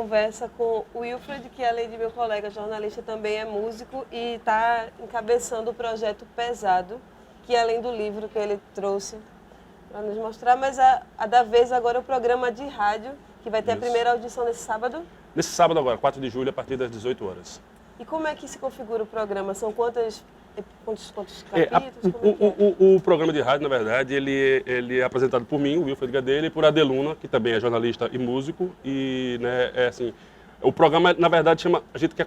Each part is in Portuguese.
conversa com o Wilfred, que além de meu colega jornalista também é músico e está encabeçando o projeto Pesado, que além do livro que ele trouxe para nos mostrar, mas a da vez agora é o programa de rádio, que vai ter a primeira audição nesse sábado. Nesse sábado agora, 4 de julho, a partir das 18 horas. E como é que se configura o programa? São quantos capítulos? O programa de rádio, na verdade, ele é apresentado por mim, o Wilfred Gadelha, e por Adeluna, que também é jornalista e músico. E, né, o programa, na verdade, a gente quer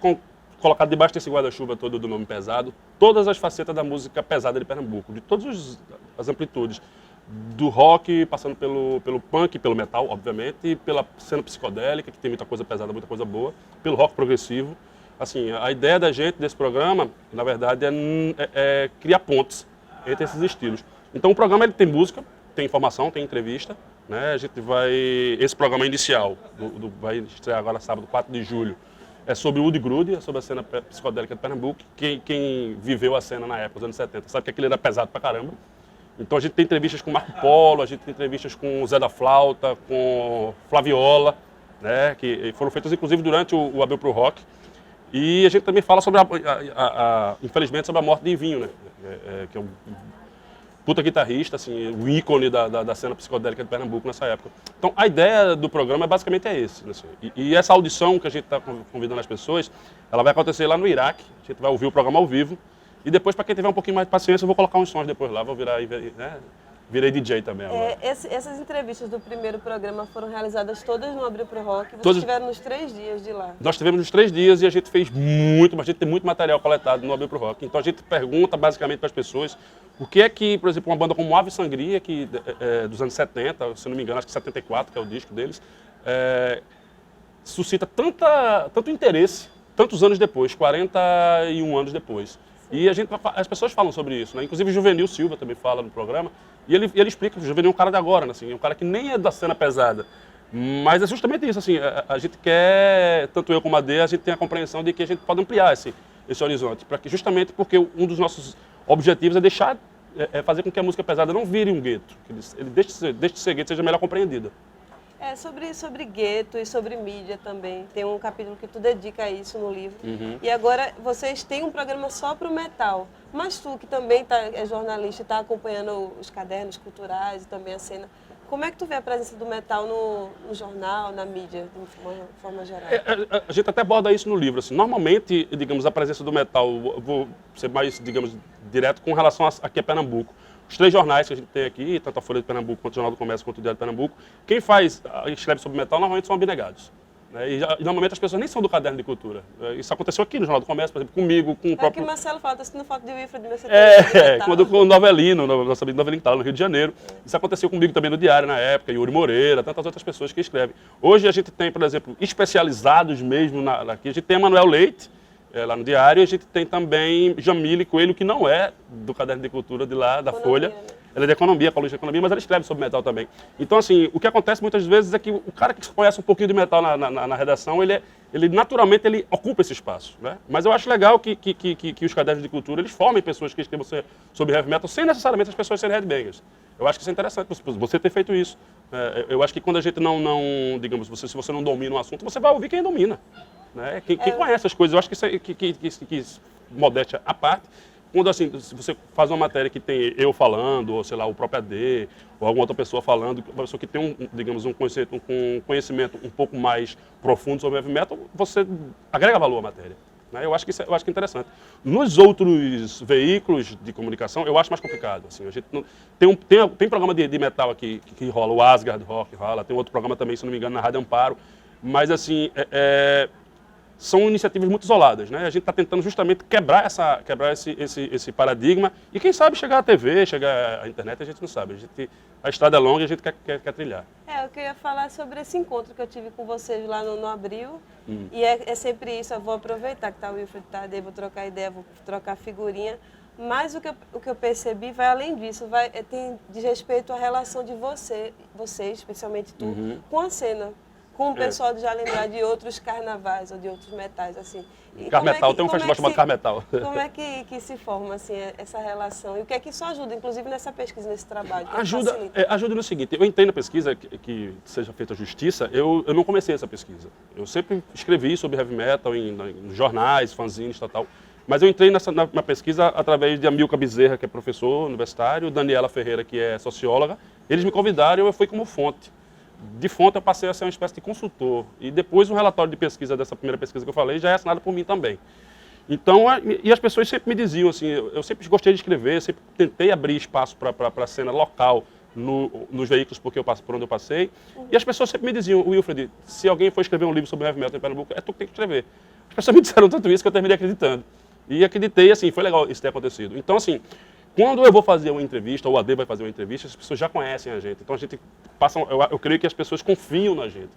colocar debaixo desse guarda-chuva todo do nome Pesado, todas as facetas da música pesada de Pernambuco, de todas as amplitudes. Do rock, passando pelo punk, pelo metal, obviamente, e pela cena psicodélica, que tem muita coisa pesada, muita coisa boa, pelo rock progressivo. Assim, a ideia da gente, desse programa, na verdade, é criar pontes entre esses estilos. Então, o programa ele tem música, tem informação, tem entrevista, né? A gente esse programa inicial, vai estrear agora sábado, 4 de julho, é sobre o Woody Grude, é sobre a cena psicodélica de Pernambuco. Quem viveu a cena na época, nos anos 70, sabe que aquilo era pesado pra caramba. Então a gente tem entrevistas com Marco Polo, a gente tem entrevistas com o Zé da Flauta, com Flaviola, né, que foram feitas inclusive durante o Abril pro Rock. E a gente também fala sobre, infelizmente, sobre a morte de Ivinho, né, que é um puta guitarrista, assim, o ícone da cena psicodélica de Pernambuco nessa época. Então a ideia do programa basicamente é esse. Assim, e essa audição que a gente está convidando as pessoas, ela vai acontecer lá no Iraque, a gente vai ouvir o programa ao vivo. E depois, para quem tiver um pouquinho mais de paciência, eu vou colocar uns sons depois lá, vou virar, né? Virei DJ também agora. Essas entrevistas do primeiro programa foram realizadas todas no Abril pro Rock. Vocês estiveram nos 3 dias de lá. Nós tivemos nos 3 dias e a gente fez muito, mas a gente tem muito material coletado no Abril pro Rock. Então a gente pergunta basicamente para as pessoas o que é que, por exemplo, uma banda como Ave Sangria, que dos anos 70, se não me engano, acho que 74, que é o disco deles, suscita tanto interesse, tantos anos depois, 41 anos depois. E as pessoas falam sobre isso, né? Inclusive o Juvenil Silva também fala no programa. E ele explica que o Juvenil é um cara de agora, né? Assim, é um cara que nem é da cena pesada. Mas é justamente isso, assim, a gente quer, tanto eu como a Dê, a gente tem a compreensão de que a gente pode ampliar esse horizonte. Justamente porque um dos nossos objetivos é fazer com que a música pesada não vire um gueto. Que ele deixe de ser gueto, seja melhor compreendida. Sobre gueto e sobre mídia também. Tem um capítulo que tu dedica a isso no livro. Uhum. E agora vocês têm um programa só para o metal. Mas tu, que também é jornalista e está acompanhando os cadernos culturais e também a cena, como é que tu vê a presença do metal no jornal, na mídia, de uma forma geral? A gente até aborda isso no livro. Assim, normalmente, digamos, a presença do metal, vou ser mais, digamos, direto com relação aqui a Pernambuco. Os 3 jornais que a gente tem aqui, tanto a Folha de Pernambuco, quanto o Jornal do Comércio, quanto o Diário de Pernambuco, quem escreve sobre metal normalmente são abnegados. Né? E normalmente as pessoas nem são do caderno de cultura. Isso aconteceu aqui no Jornal do Comércio, por exemplo, comigo, com o próprio... É o que o Marcelo fala, está sentindo falta de Wilfred, de Mercedes. Quando o Novelino, nosso amigo Novelino que estava no Rio de Janeiro. Isso aconteceu comigo também no Diário na época, Yuri Moreira, tantas outras pessoas que escrevem. Hoje a gente tem, por exemplo, especializados mesmo aqui, a gente tem Manuel Leite, lá no Diário, e a gente tem também Jamile Coelho, que não é do Caderno de Cultura de lá, da Economia, Folha. Né? Ela é de economia, colunista de economia, mas ela escreve sobre metal também. Então, assim, o que acontece muitas vezes é que o cara que conhece um pouquinho de metal na redação, ele naturalmente ele ocupa esse espaço, né? Mas eu acho legal que os cadernos de cultura, eles formem pessoas que escrevam sobre heavy metal, sem necessariamente as pessoas serem headbangers. Eu acho que isso é interessante, você ter feito isso. Eu acho que quando a gente digamos, se você não domina um assunto, você vai ouvir quem domina. Né? Quem conhece as coisas, eu acho que isso modéstia à parte, quando assim, se você faz uma matéria que tem eu falando, ou sei lá, o próprio AD, ou alguma outra pessoa falando, uma pessoa que tem digamos, um conhecimento um pouco mais profundo sobre heavy metal, você agrega valor à matéria. Né? Eu acho que é interessante. Nos outros veículos de comunicação, eu acho mais complicado. Assim, a gente não, tem programa de metal aqui que rola, o Asgard Rock rola, tem outro programa também, se não me engano, na Rádio Amparo, mas assim, são iniciativas muito isoladas, né? A gente está tentando justamente quebrar esse paradigma e quem sabe chegar à TV, chegar à internet, a gente não sabe. A estrada é longa e a gente quer trilhar. Eu queria falar sobre esse encontro que eu tive com vocês lá no Abril. E é sempre isso, eu vou aproveitar que tá o Wilfred Tadeu, vou trocar ideia, vou trocar figurinha. Mas o que eu percebi vai além disso, diz respeito à relação de vocês, especialmente tu, com a cena. com o pessoal de Jalimbá de outros carnavais ou de outros metais, assim. E Carmetal, tem um festival chamado Carmetal. Como é que se forma, assim, essa relação? E o que é que isso ajuda, inclusive, nessa pesquisa, nesse trabalho? Ajuda no seguinte, eu entrei na pesquisa, que seja feita justiça, eu não comecei essa pesquisa. Eu sempre escrevi sobre heavy metal em jornais, fanzines, tal. Mas eu entrei na pesquisa através de Amilcar Bezerra, que é professor universitário, Daniela Ferreira, que é socióloga. Eles me convidaram e eu fui como fonte. De fonte eu passei a ser uma espécie de consultor. E depois o relatório de pesquisa dessa primeira pesquisa que eu falei já é assinado por mim também. Então, e as pessoas sempre me diziam assim, eu sempre gostei de escrever, sempre tentei abrir espaço para a cena local nos veículos por onde eu passei. E as pessoas sempre me diziam, Wilfred, se alguém for escrever um livro sobre heavy metal em Pernambuco, é tu que tem que escrever. As pessoas me disseram tanto isso que eu terminei acreditando. E acreditei, assim, foi legal isso ter acontecido. Então, assim, quando eu vou fazer uma entrevista, ou o AD vai fazer uma entrevista, as pessoas já conhecem a gente. Então a gente passa, eu creio que as pessoas confiam na gente.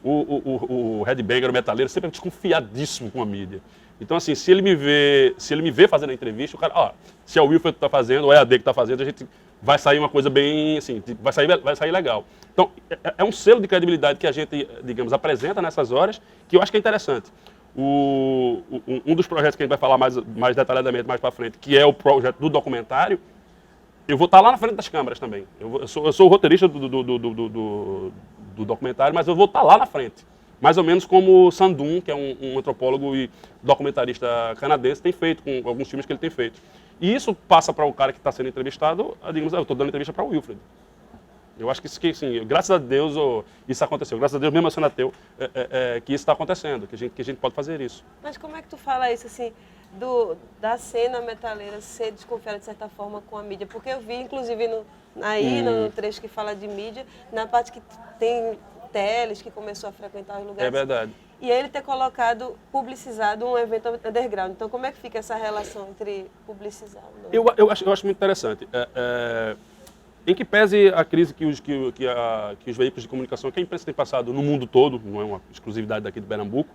O headbanger, o metaleiro, sempre é desconfiadíssimo com a mídia. Então, assim, se ele me vê fazendo a entrevista, o cara, ó, se é o Wilfred que está fazendo, ou é a AD que está fazendo, a gente vai sair uma coisa bem, assim, vai sair legal. Então, é um selo de credibilidade que a gente, digamos, apresenta nessas horas, que eu acho que é interessante. Um dos projetos que a gente vai falar mais detalhadamente mais para frente, que é o projeto do documentário, eu vou estar lá na frente das câmeras também. Eu sou o roteirista do documentário, mas eu vou estar lá na frente. Mais ou menos como o Sandun, que é um antropólogo e documentarista canadense, tem feito, com alguns filmes que ele tem feito. E isso passa para o cara que está sendo entrevistado, digamos, eu estou dando entrevista para o Wilfred. Eu acho que assim, graças a Deus isso aconteceu. Graças a Deus, mesmo eu sendo ateu, que isso está acontecendo, que a gente pode fazer isso. Mas como é que tu fala isso, assim, da cena metaleira ser desconfiada, de certa forma, com a mídia? Porque eu vi, inclusive, no trecho que fala de mídia, na parte que tem Teles, que começou a frequentar os lugares. É verdade. E ele ter publicizado um evento underground. Então, como é que fica essa relação entre publicizar? Eu acho muito interessante. Em que pese a crise que os veículos de comunicação, que a imprensa tem passado no mundo todo, não é uma exclusividade daqui de Pernambuco,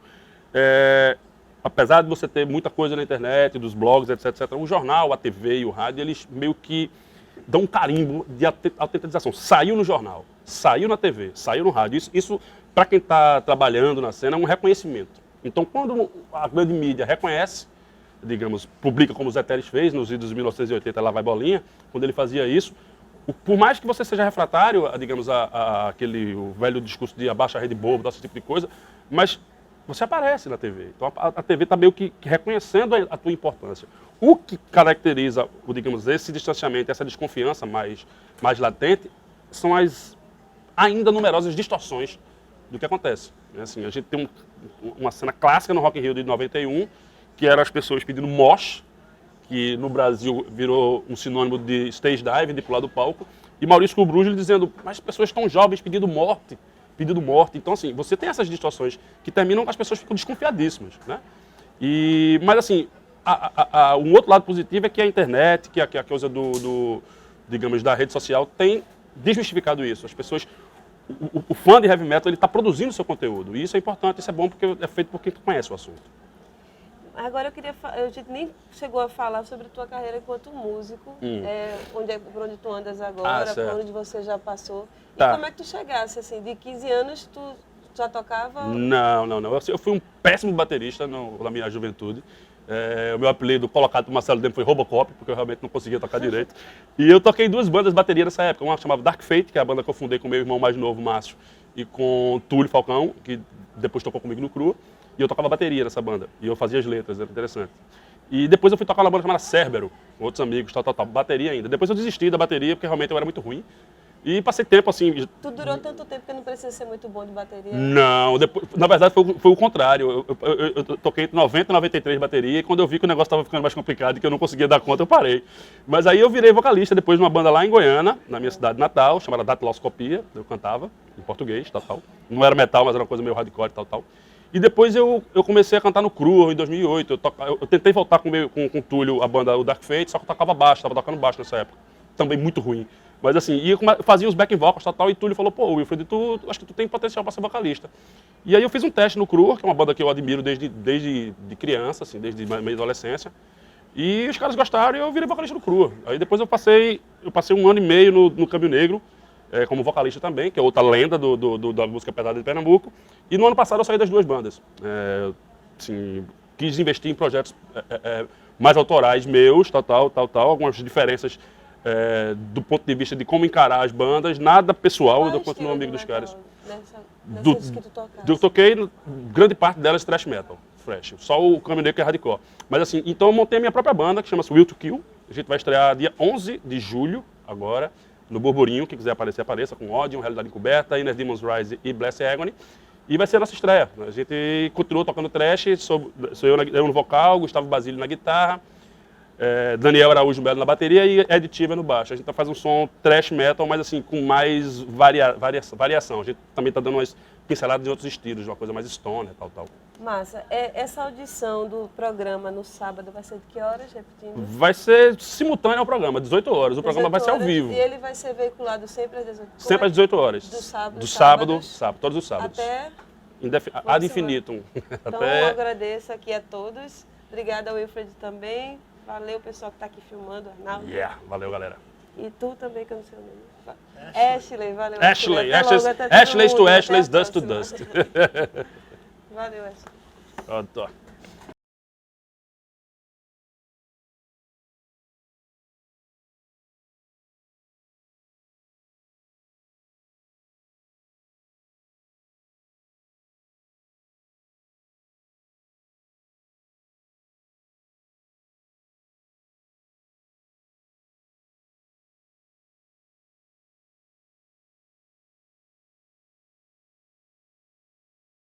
apesar de você ter muita coisa na internet, dos blogs, etc., o jornal, a TV e o rádio, eles meio que dão um carimbo de autentização. Saiu no jornal, saiu na TV, saiu no rádio. Isso para quem está trabalhando na cena, é um reconhecimento. Então, quando a grande mídia reconhece, digamos, publica como o Zé Teles fez nos idos de 1980, Lá Vai Bolinha, quando ele fazia isso, por mais que você seja refratário, digamos, o velho discurso de abaixa a rede bobo, esse tipo de coisa, mas você aparece na TV. Então a TV está meio que reconhecendo a tua importância. O que caracteriza, digamos, esse distanciamento, essa desconfiança mais latente, são as ainda numerosas distorções do que acontece. Assim, a gente tem uma cena clássica no Rock in Rio de 91, que era as pessoas pedindo mosh, que no Brasil virou um sinônimo de stage dive, de pular do palco, e Maurício Cubrujo dizendo, mas as pessoas tão jovens pedindo morte. Então, assim, você tem essas distorções que terminam com as pessoas ficam desconfiadíssimas, né? Mas, assim, um outro lado positivo é que a internet, que a coisa digamos, da rede social tem desmistificado isso. As pessoas, o fã de heavy metal, ele está produzindo seu conteúdo, e isso é importante, isso é bom porque é feito por quem conhece o assunto. Agora a gente nem chegou a falar sobre a tua carreira enquanto músico, por onde tu andas agora, por onde você já passou. E como é que tu chegasse, assim, de 15 anos tu já tocava? Não. Eu fui um péssimo baterista na minha juventude. O meu apelido colocado por Marcelo Demo foi Robocop, porque eu realmente não conseguia tocar direito. E eu toquei 2 bandas de bateria nessa época. Uma chamava Dark Fate, que é a banda que eu fundei com meu irmão mais novo, Márcio, e com Túlio Falcão, que depois tocou comigo no Crua. E eu tocava bateria nessa banda. E eu fazia as letras, era interessante. E depois eu fui tocar uma banda chamada Cérbero, com outros amigos, bateria ainda. Depois eu desisti da bateria, porque realmente eu era muito ruim. E passei tempo assim... Tu durou tanto tempo que não precisa ser muito bom de bateria? Não, na verdade foi o contrário. Eu toquei entre 90 e 93 bateria, e quando eu vi que o negócio estava ficando mais complicado e que eu não conseguia dar conta, eu parei. Mas aí eu virei vocalista depois de uma banda lá em Goiânia, na minha cidade natal, chamada Datiloscopia. Eu cantava em português, tal. Não era metal, mas era uma coisa meio hardcore, tal. E depois eu comecei a cantar no Crua em 2008. Eu tentei voltar com o Túlio, a banda, o Dark Fate, só que eu tocava baixo, estava tocando baixo nessa época. Também muito ruim. Mas assim, fazia os backing vocals e tal, e Túlio falou, pô, Wilfred, acho que tu tem potencial para ser vocalista. E aí eu fiz um teste no Crua, que é uma banda que eu admiro desde criança, assim, desde minha adolescência. E os caras gostaram e eu virei vocalista do Crua. Aí depois eu passei 1 ano e meio no Câmbio Negro, como vocalista também, que é outra lenda da música pesada de Pernambuco. E no ano passado eu saí das duas bandas. Assim, quis investir em projetos mais autorais meus, tal, algumas diferenças do ponto de vista de como encarar as bandas, nada pessoal, eu continuo amigo dos caras. Nessas que tu tocaste? Eu toquei, grande parte delas thrash metal, fresh, só o Caminho Negro que é hardcore. Mas assim, então eu montei a minha própria banda, que chama-se Will to Kill. A gente vai estrear dia 11 de julho, agora, no Burburinho. Quem quiser aparecer, apareça, com Odium, Realidade Encoberta, Inner Demons Rise e Blessed Agony. E vai ser a nossa estreia. A gente continua tocando thrash, sou eu no vocal, Gustavo Basílio na guitarra, Daniel Araújo Melo na bateria e Ed Tiva no baixo. A gente faz um som thrash metal, mas assim, com mais variação. A gente também está dando umas pinceladas de outros estilos, uma coisa mais stoner, tal. Massa. Essa audição do programa no sábado vai ser de que horas, repetindo? Vai ser simultâneo ao programa, 18 horas. O programa vai ser ao vivo. E ele vai ser veiculado sempre às 18 horas? Sempre às 18 horas. Do sábado, todos os sábados. Até... Ad infinitum. Então, eu agradeço aqui a todos. Obrigada ao Wilfred também. Valeu, pessoal que está aqui filmando, Arnaldo. Valeu, galera. E tu também, que eu não sei o nome. Ashley, valeu. Ashley to Ashley, Dust to Dust. Valeu, Ashley. Pronto.